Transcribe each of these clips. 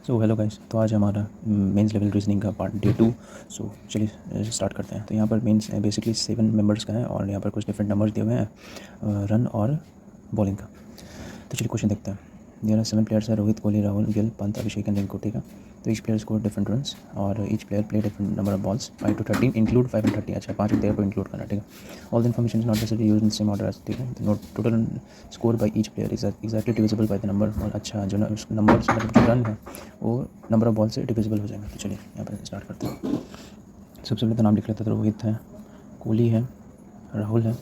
So hello guys, तो आज हमारा मेंस लेवल रीजनिंग का पार्ट डे 2। सो चलिए स्टार्ट करते हैं। तो यहाँ पर मेंस बेसिकली 7 मेंबर्स का है और यहाँ पर कुछ डिफरेंट नंबर्स दिए हुए हैं रन और बॉलिंग का। तो चलिए क्वेश्चन देखते हैं। देयर आर 7 प्लेयर्स है, रोहित, कोहली, राहुल, गिल, पंत, अभिषेक एंड रिंकू। ठीक है, तो each player score different runs और each player play different number of balls 5 to 13 include 5 and 30। अच्छा, 5 प्लेयर को इंक्लूड करना। ठीक है, all the information is not necessary use in same order as. ठीक है, तो note total score by each player is exactly divisible by the number. और अच्छा, जो नंबर मतलब जो रन है वो नंबर ऑफ बॉल से डिविजिबल हो जाएंगे। तो चलिए यहाँ पर स्टार्ट करते हैं। सबसे पहले तो नाम लिख लेते हैं। तो रोहित है, कोहली है, राहुल है,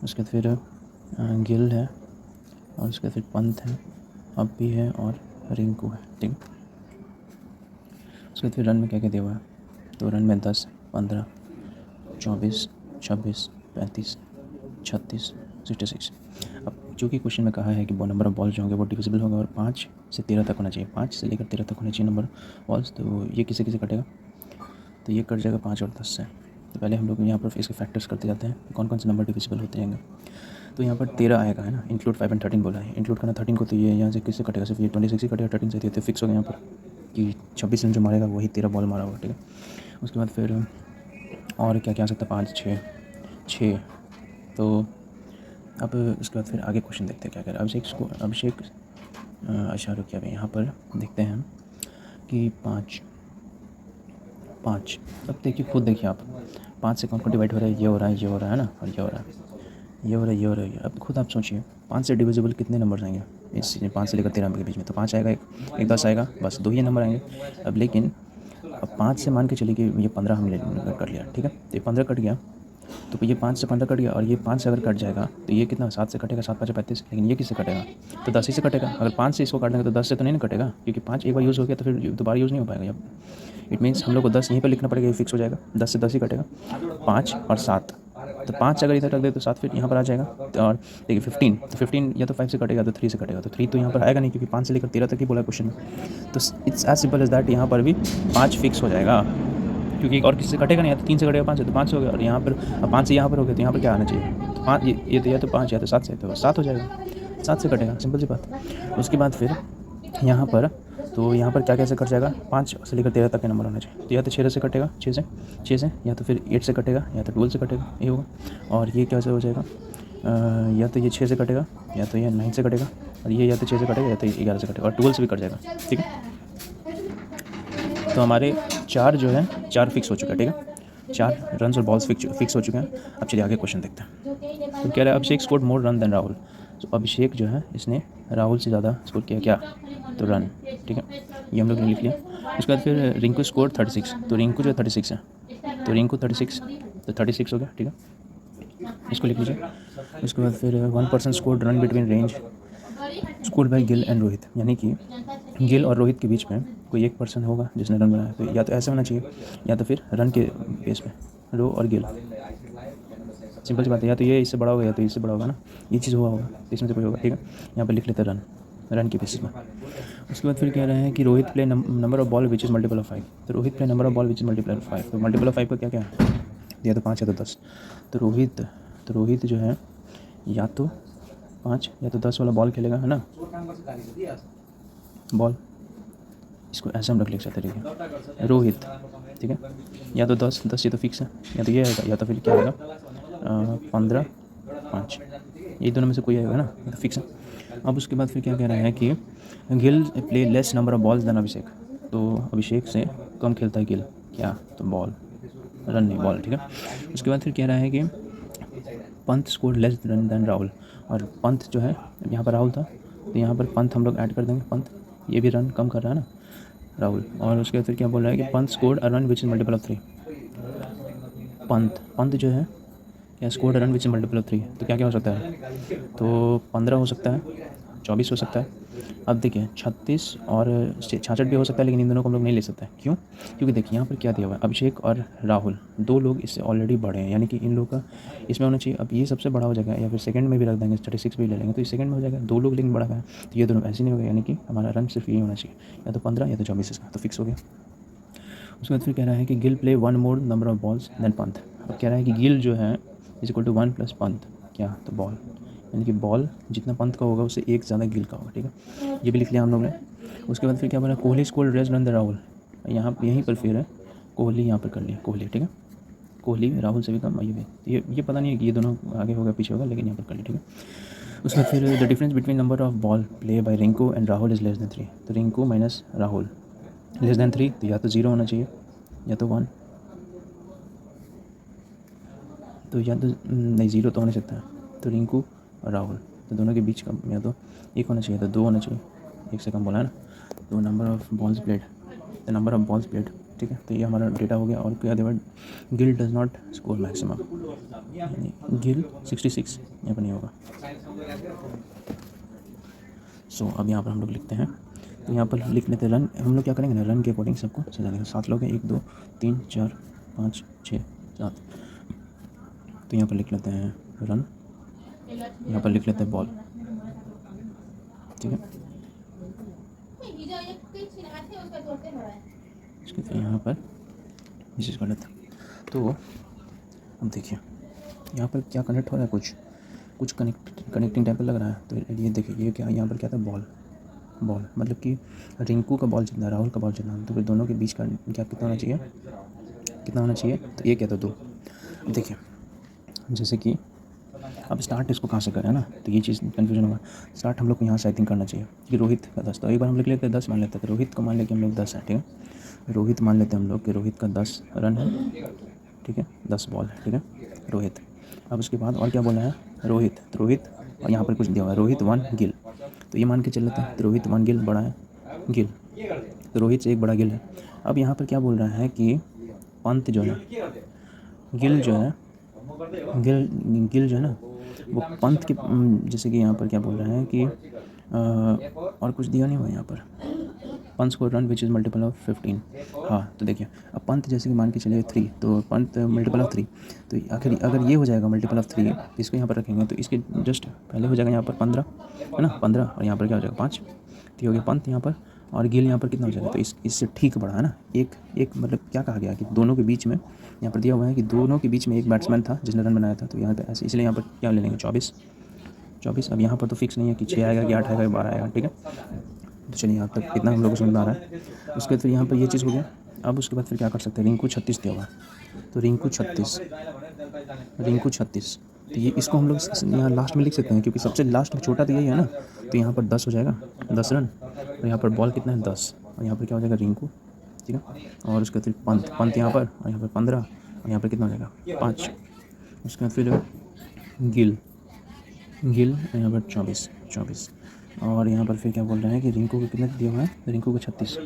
उसके बाद फिर गिल है, और उसके बाद फिर पंत है, अभी है और रिंकू है। ठीक है, उसके बाद फिर रन में क्या क्या दिया हुआ है। तो रन में 10, 15, 24, 26, 35, 36, 66। अब चूँकि क्वेश्चन में कहा है कि वो नंबर ऑफ बॉल जो होंगे वो डिविजिबल होगा और 5 से 13 तक होना चाहिए, 5 से लेकर 13 तक होना चाहिए नंबर बॉल्स। तो ये किसे किसे कटेगा, तो ये कट जाएगा 5 और 10 से। तो पहले हम लोग यहाँ पर इसके फैक्टर्स करते जाते हैं, कौन कौन से नंबर डिविजिबल होते हैं। तो यहाँ पर 13 आएगा, है ना, इंक्लूड 5 and 13 बोला है। इंक्लूड करना 13 को, तो ये यहाँ से किससे कटेगा, सिर्फ ये 26 ही कटेगा 13 से। तो फिक्स हो गया यहाँ पर कि 26 रन जो मारेगा वही 13 बॉल मारा होगा। ठीक है, उसके बाद फिर और क्या क्या आ सकता है, 5, 6। तो अब उसके बाद फिर आगे क्वेश्चन देखते हैं क्या क्या। अभिषेक अच्छा रुकिए, अभी यहाँ पर देखते हैं कि 5। अब देखिए, खुद देखिए आप, 5 से कौन कौन डिवाइड हो रहा है, ये हो रहा है, ये हो रहा है ना, और ये हो रहा है, ये हो रहा है, ये हो रहा है। अब खुद आप सोचिए 5 से डिविजिबल कितने नंबर्स आएंगे इस चीज़ में, 5 से लेकर 13 के बीच में। तो 5 आएगा, एक 10 आएगा, बस 2 ही नंबर आएंगे। अब लेकिन अब 5 से मान के चलिए कि ये 15 हमने कर लिया। ठीक है, तो ये 15 कट गया, तो ये 5 से 15 कट गया, और ये 5 से अगर कट जाएगा तो ये कितना, 7 से कटेगा, 7 5 35। लेकिन ये किससे कटेगा, तो 10 ही से कटेगा। अगर 5 से इसको काट देंगे तो 10 से तो नहीं ना कटेगा, क्योंकि 5 एक बार यूज़ हो गया तो फिर दोबारा यूज़ नहीं हो पाएगा। इट मीन्स हम लोग को 10 यहीं पर लिखना पड़ेगा, ये फिक्स हो जाएगा। 10 से 10 ही कटेगा, 5 और 7। तो 5 अगर इधर रख दे तो 7 फिर यहाँ पर आ जाएगा। और देखिए 15, तो 15 या तो 5 से कटेगा तो 3 से कटेगा। तो 3 तो यहाँ पर आएगा नहीं, क्योंकि 5 से लेकर 13 तक ही बोला क्वेश्चन में। तो it's as simple as that, यहाँ पर भी 5 फिक्स हो जाएगा, क्योंकि और किसी से कटेगा नहीं। या तो 3 से कटेगा 5 से, तो 5 हो गया। और यहाँ पर अब 5 से यहाँ पर हो गया, तो यहाँ पर क्या आना चाहिए, तो 5, ये तो या तो 5 या तो 7 से, तो 7 हो जाएगा, 7 से कटेगा, सिंपल सी बात। उसके बाद फिर यहाँ पर, तो यहाँ पर क्या कैसे कट जाएगा, 5 से लेकर 13 तक के नंबर होना चाहिए। तो या तो 6 से कटेगा, 6 से, या तो फिर 8 से कटेगा, या तो 12 से कटेगा, ये होगा। और ये कैसे हो जाएगा, या तो ये 6 से कटेगा, या तो ये 9 से कटेगा, और ये या तो 6 से कटेगा, या तो 11 से कटेगा, और 12 से भी कट जाएगा। ठीक है, तो हमारे 4 जो है 4 फिक्स हो चुका है। ठीक है, 4 रन्स और बॉल्स फिक्स हो चुके हैं। अब चलिए आगे क्वेश्चन देखते हैं। तो कह रहा है Abhishek scored more run than Rahul. तो अभिषेक जो है इसने राहुल से ज़्यादा स्कोर किया, क्या, तो रन। ठीक है, ये हम लोग ने लिख लिया। उसके बाद फिर रिंकू स्कोर 36। तो रिंकू जो 36 है, तो रिंकू 36, तो 36 हो गया। ठीक है, इसको लिख लीजिए। उसके बाद फिर 1 person scored run between range scored by Gill and Rohit. यानी कि गिल और रोहित के बीच में कोई एक पर्सन होगा जिसने रन बनाया। तो या तो ऐसा होना चाहिए, या तो फिर रन के बेस पे रो और गिल, सिंपल सी बात है। या तो ये इससे बड़ा होगा, या तो इससे बड़ा होगा ना, ये चीज़ हुआ होगा, तो इसमें से कोई होगा। ठीक है, यहाँ पर लिख लेते हैं रन के बेसिस में। उसके बाद फिर कह रहे हैं कि Rohit play number of ball which is multiple of 5। तो Rohit play number of ball which is multiple of 5। तो मल्टीपल ऑफ 5 का क्या क्या है, या तो 5 या तो 10। तो रोहित जो है या तो 5 या तो 10 वाला बॉल खेलेगा, है ना, बॉल, इसको ऐसे हम लिख सकते हैं रोहित। ठीक है, या तो 10 ये तो फिक्स है, या तो ये आएगा, या तो फिर क्या आएगा 15, 5, ये दोनों में से कोई आएगा ना, तो फिक्स है। अब उसके बाद फिर क्या कह रहा है कि Gill play less number of balls than Abhishek. तो अभिषेक से कम खेलता है गिल, क्या, तो बॉल, रन नहीं, बॉल। ठीक है, उसके बाद फिर कह रहा है कि Pant score less run than Rahul. और पंत जो है, यहाँ पर राहुल था, तो यहाँ पर पंत हम लोग ऐड कर देंगे, पंत ये भी रन कम कर रहा है ना, राहुल। और उसके बाद फिर क्या बोल रहा है कि Pant scored a run which is multiple of 3। Pant जो है क्या, scored a run which is multiple of 3। तो क्या क्या हो सकता है, तो 15 हो सकता है, 24 हो सकता है। अब देखिए 36 और 66 भी हो सकता है, लेकिन इन दोनों को हम लोग नहीं ले सकते। क्यों, क्योंकि देखिए यहाँ पर क्या दिया हुआ है, अभिषेक और राहुल 2 लोग इससे ऑलरेडी बड़े हैं, यानी कि इन लोग का इसमें होना चाहिए। अब ये सबसे बड़ा हो जाएगा, या फिर सेकंड में भी रख देंगे, 36 भी ले लेंगे तो ये सेकंड में हो जाएगा। 2 लोग लेकिन बड़ा है, तो ये दोनों ऐसे नहीं हो गए, यानी कि हमारा रन सिर्फ ये होना चाहिए, या तो 15 या तो 24 इसका, तो फिक्स हो गया। उसके बाद फिर कह रहा है कि Gill play 1 more number of balls than Pant. अब कह रहा है कि गिल जो है इज इक्वल टू 1 + पंत, क्या, तो बॉल, यानी कि बॉल जितना पंत का होगा उससे एक ज़्यादा गिल का होगा। ठीक है, ये भी लिख लिया हम लोग ने। उसके बाद फिर क्या बोला, Kohli scored rest run the Rahul, यहाँ यहीं पर फिर है कोहली, यहाँ पर कर लिया कोहली, ठीक है, कोहली राहुल से भी कम, ये पता नहीं है कि ये दोनों आगे होगा पीछे होगा, लेकिन यहाँ पर कर लिया, ठीक है। उसके बाद फिर the difference between number of ball play by Rinku and Rahul is less than 3, तो Rinku minus Rahul less than 3, तो या तो 0 होना चाहिए या तो 1, तो या तो नहीं 0 तो हो नहीं सकता है, तो रिंकू और राहुल, तो दोनों के बीच का या तो 1 होना चाहिए, तो 2 होना चाहिए, 1 से कम बोला है ना, तो number of balls played, the number of balls played, ठीक है, तो ये हमारा डेटा हो गया। और क्या देवर, Gill does not score maximum, Gill 66 यहाँ पर नहीं होगा। सो अब यहाँ पर हम लोग लिखते हैं, तो यहाँ पर लिख लेते हैं रन, हम लोग क्या करेंगे ना, रन के अकॉर्डिंग सबको सजा देंगे, 7 लोग हैं, 1 2 3 4 5 6 7, तो यहाँ पर लिख लेते हैं रन, यहाँ पर लिख लेते हैं बॉल, ठीक है, इसके फिर यहाँ पर चीज़ कर लेते हैं। तो अब देखिए यहाँ पर क्या कनेक्ट हो रहा है, कुछ कनेक्टिंग टाइप का लग रहा है, तो ये देखिए ये क्या, यहाँ पर क्या था, बॉल मतलब कि रिंकू का बॉल जितना राहुल का बॉल जितना, तो फिर दोनों के बीच का क्या कितना होना चाहिए, तो ये क्या था 2। देखिए जैसे कि अब स्टार्ट इसको कहाँ से करें ना, तो ये चीज़ कन्फ्यूजन होगा, स्टार्ट हम लोग को यहाँ से आई थिंक करना चाहिए कि रोहित का 10, तो एक बार हम लोग लेते हैं 10 मान लेते हैं, तो रोहित को मान लेते हम लोग 10 है, ठीक है, रोहित मान लेते हैं हम लोग कि रोहित का 10 रन है, ठीक है, 10 बॉल है, ठीक है, रोहित। अब उसके बाद और क्या बोला है, रोहित, तो रोहित और यहाँ पर कुछ दिया हुआ है, रोहित 1 गिल, तो ये मान के चल लेते हैं, तो रोहित 1 गिल बड़ा है गिल, तो रोहित से एक बड़ा गिल है। अब यहाँ पर क्या बोल रहा है कि पंत जो है, गिल जो है ना वो पंत के, जैसे कि यहाँ पर क्या बोल रहा है कि और कुछ दिया नहीं हुआ यहाँ पर, Pant score run which is multiple of 15, हाँ, तो देखिए अब पंत जैसे कि मान के चलिए 3, तो पंत मल्टीपल ऑफ 3, तो आखिर अगर ये हो जाएगा मल्टीपल ऑफ 3, तो इसको यहाँ पर रखेंगे, तो इसके जस्ट पहले हो जाएगा यहाँ पर 15 है ना, 15, और यहाँ पर क्या हो जाएगा 5, तो हो गया पंत यहाँ पर, और गिल यहाँ पर कितना हो जाएगा, तो इससे ठीक बड़ा है ना, एक मतलब क्या कहा गया कि दोनों के बीच में, यहाँ पर दिया हुआ है कि दोनों के बीच में एक बैट्समैन था जिसने रन बनाया था, तो यहाँ पर ऐसे, इसलिए यहाँ पर क्या ले लेंगे 24। अब यहाँ पर तो फिक्स नहीं है कि 6 आएगा कि 8 आएगा 12 आएगा, ठीक है, तो चलिए यहाँ तक इतना हम लोग को समझ में आ रहा है। उसके बाद फिर यहाँ पर ये चीज़ हो गया। अब उसके बाद फिर क्या कर सकते हैं, रिंकू 36 दिया हुआ, तो रिंकू 36, तो ये इसको हम लोग यहाँ लास्ट में लिख सकते हैं, क्योंकि सबसे लास्ट में छोटा तो यही है ना, तो यहाँ पर 10 हो जाएगा, 10 रन, और यहाँ पर बॉल कितना है 10, और यहाँ पर क्या हो जाएगा रिंकू, ठीक है, और उसके बाद फिर पंत यहाँ पर, और यहाँ पर 15, और यहाँ पर कितना हो जाएगा 5, उसके बाद फिर गिल यहाँ पर 24, और यहाँ पर फिर क्या बोल रहे हैं कि रिंकू को कितना दिया हुआ है, रिंकू को 36,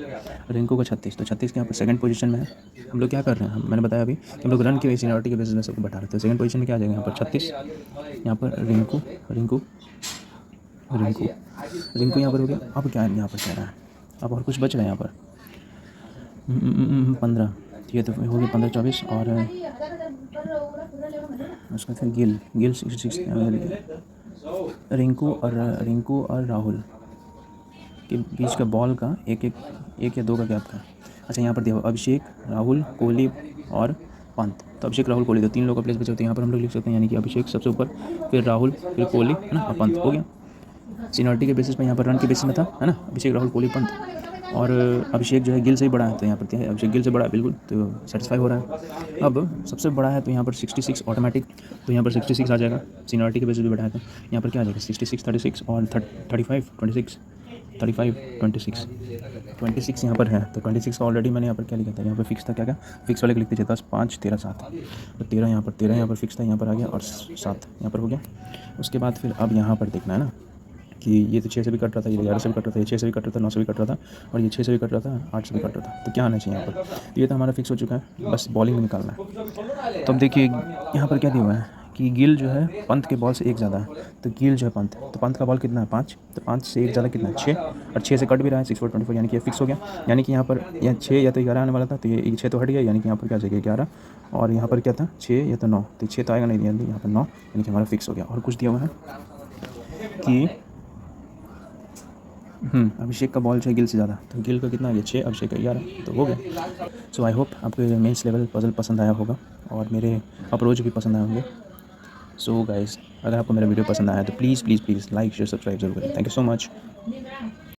तो 36 के यहाँ पर सेकंड पोजीशन में है। हम लोग क्या कर रहे हैं, मैंने बताया अभी कि हम लोग रन की सीनियरिटी के बेसिस में सबको बैठा रहे थे, सेकंड पोजीशन में क्या आ जाएगा यहाँ पर 36, यहाँ पर रिंकू यहाँ पर हो गया। अब क्या यहाँ पर कह रहा है, अब और कुछ बच रहा है यहाँ पर 15, ये तो हो गया 15 24, और उसका फिर गिल 66, रिंकू और राहुल के बीच का बॉल का एक या 2 का गैप था। अच्छा यहाँ पर देखो अभिषेक, राहुल, कोहली और पंत, तो अभिषेक, राहुल, कोहली, तो 3 लोग का प्लेस बचे होते हैं, यहाँ पर हम लोग लिख सकते हैं, यानी कि अभिषेक सबसे ऊपर, फिर राहुल, फिर कोहली, है ना, और पंत, हो गया। सीनियरिटी के बेसिस पे यहाँ पर रन के बेसिस में था, है ना, अभिषेक, राहुल, कोहली, पंत, और अभिषेक जो है गिल से ही बड़ा है, तो यहाँ पर अभिषेक गिल से बड़ा है बिल्कुल, तो सेटिस्फाई हो रहा है। अब सबसे बड़ा है तो यहाँ पर 66 ऑटोमेटिक, तो यहाँ पर 66 आ जाएगा, सीनियरिटी के बेसिस पे बैठा है, तो यहाँ पर क्या आ जाएगा 66 36 और 35 26 35 26 यहाँ पर है, तो 26 का ऑलरेडी मैंने यहाँ पर क्या लिखा था, यहाँ पर फिक्स था, क्या फिक्स वाले को लिखते थे 10 5 13 7, तो 13 यहाँ पर फिक्स था, यहाँ पर आ गया, और 7 यहाँ पर हो गया। उसके बाद फिर अब यहाँ पर देखना है ना कि ये तो 6 से भी कट रहा था, ये 11 से भी कट रहा था, ये 6 से भी कट रहा था, 9 से भी कट रहा था, और ये 6 से भी कट रहा था, 8 से भी कट रहा था, तो क्या आना चाहिए यहाँ पर, तो ये तो हमारा फिक्स हो चुका है, बस बॉलिंग में निकालना है। तो अब देखिए यहाँ पर क्या दिया हुआ है कि गिल जो है पंत के बॉल से 1 ज़्यादा है, तो गिल जो है पंत, तो पंत का बॉल कितना है 5, तो 5 से 1 ज़्यादा कितना है 6, और 6 से कट भी रहा है 6 4 24, यानी कि ये फिक्स हो गया, यानी कि यहाँ पर 6 या तो 11 आने वाला था, तो ये 6 तो हट गया, यानी कि यहाँ पर क्या जाएगा 11, और यहाँ पर क्या था 6 या तो 9, तो 6 तो आएगा नहीं, यानी यहाँ पर 9, यानी कि हमारा फिक्स हो गया। और कुछ दिया हुआ है कि अभिषेक का बॉल जो है गिल से ज़्यादा, तो गिल का कितना है 6, अभिषेक का 11, तो हो गया। सो आई होप आपको मेंस लेवल पजल पसंद आया होगा, और मेरे अप्रोच भी पसंद आए होंगे। सो गाइस, अगर आपको मेरा वीडियो पसंद आया तो प्लीज़ लाइक शेयर सब्सक्राइब जरूर करें। Thank you so much.